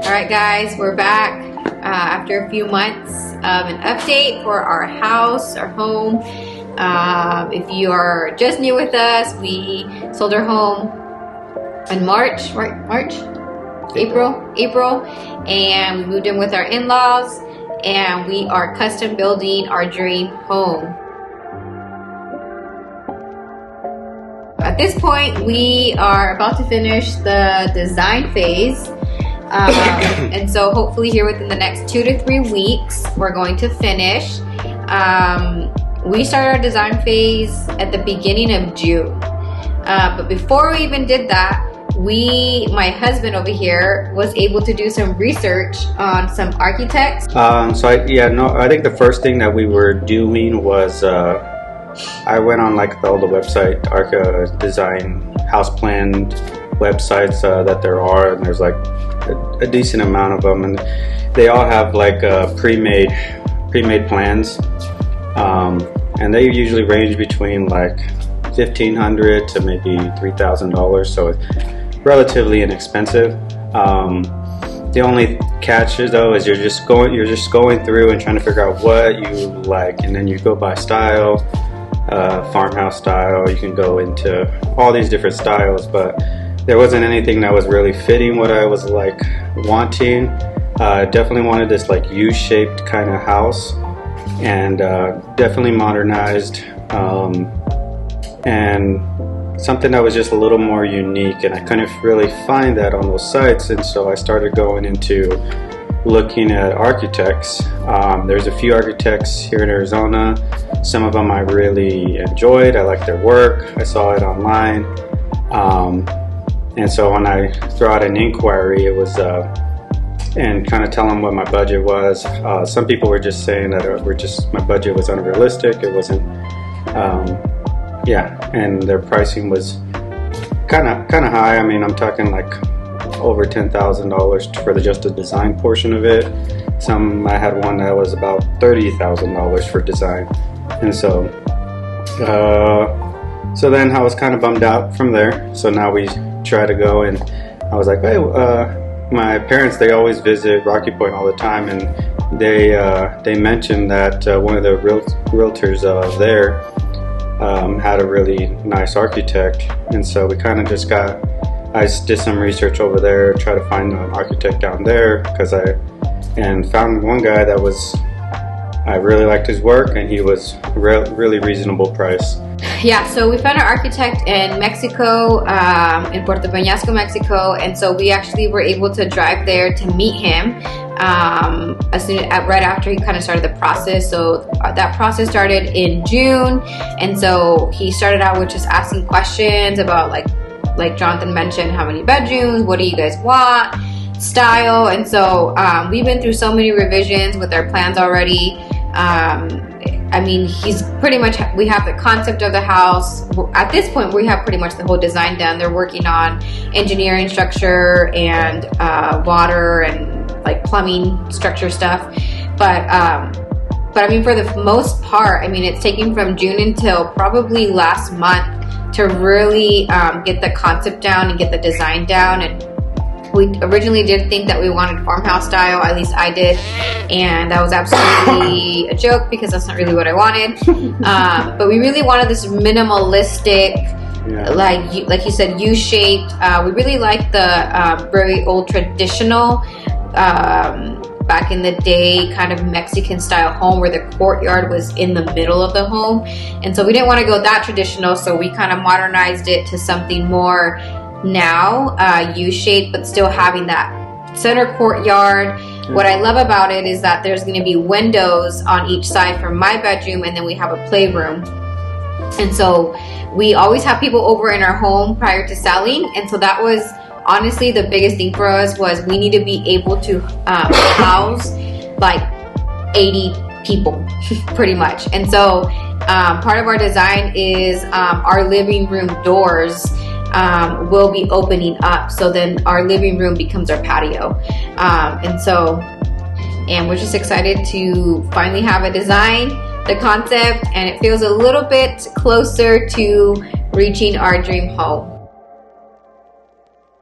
All right, guys, we're back after a few months of an update for our house, our home. If you are just new with us, we sold our home in March, right? April, and we moved in with our in-laws, and we are custom building our dream home. At this point, we are about to finish the design phase. And so hopefully here within the next 2 to 3 weeks, we're going to finish. We started our design phase at the beginning of June. But before we even did that, my husband over here was able to do some research on some architects. I think the first thing that we were doing was I went on like all the website Arca design house plan websites that there are, and there's like a decent amount of them, and they all have like pre-made plans, and they usually range between like $1,500 to maybe $3,000, so it's relatively inexpensive. The only catch is though is you're just going through and trying to figure out what you like, and then you go by style, farmhouse style. You can go into all these different styles, but there wasn't anything that was really fitting what I was like wanting. Definitely wanted this like U-shaped kind of house, and definitely modernized, and something that was just a little more unique, and I couldn't really find that on those sites. And so I started going into looking at architects. There's a few architects here in Arizona. Some of them I really enjoyed. I liked their work. I saw it online. And so when I threw out an inquiry, it was and kind of tell them what my budget was. Some people were just saying that my budget was unrealistic. It wasn't, and their pricing was kind of high. I mean, I'm talking like over $10,000 for just the design portion of it. I had one that was about $30,000 for design, and so then I was kind of bummed out from there. So now we try to go, and I was like, hey, my parents, they always visit Rocky Point all the time, and they mentioned that one of the realtors there had a really nice architect, and so we kind of I did some research over there, try to find an architect down there, and found one guy I really liked his work, and he was really reasonable price. Yeah, so we found an architect in Mexico, in Puerto Peñasco, Mexico, and so we actually were able to drive there to meet him right after he kind of started the process. So that process started in June, and so he started out with just asking questions about like Jonathan mentioned, how many bedrooms, what do you guys want, style, and so we've been through so many revisions with our plans already. I mean, we have the concept of the house. At this point, we have pretty much the whole design done. They're working on engineering, structure, and water and like plumbing structure stuff. But I mean, for the most part, I mean, it's taken from June until probably last month to really get the concept down and get the design down. And we originally did think that we wanted farmhouse style, at least I did, and that was absolutely a joke because that's not really what I wanted. But we really wanted this minimalistic, like you said, U-shaped. We really liked the very old traditional, back in the day, kind of Mexican style home where the courtyard was in the middle of the home, and so we didn't want to go that traditional, so we kind of modernized it to something more now, U-shaped, but still having that center courtyard. What I love about it is that there's going to be windows on each side for my bedroom, and then we have a playroom. And so we always have people over in our home prior to selling, and so that was honestly the biggest thing for us, was we need to be able to house like 80 people pretty much. And so part of our design is our living room doors will be opening up, so then our living room becomes our patio, and we're just excited to finally have a design, the concept, and it feels a little bit closer to reaching our dream home.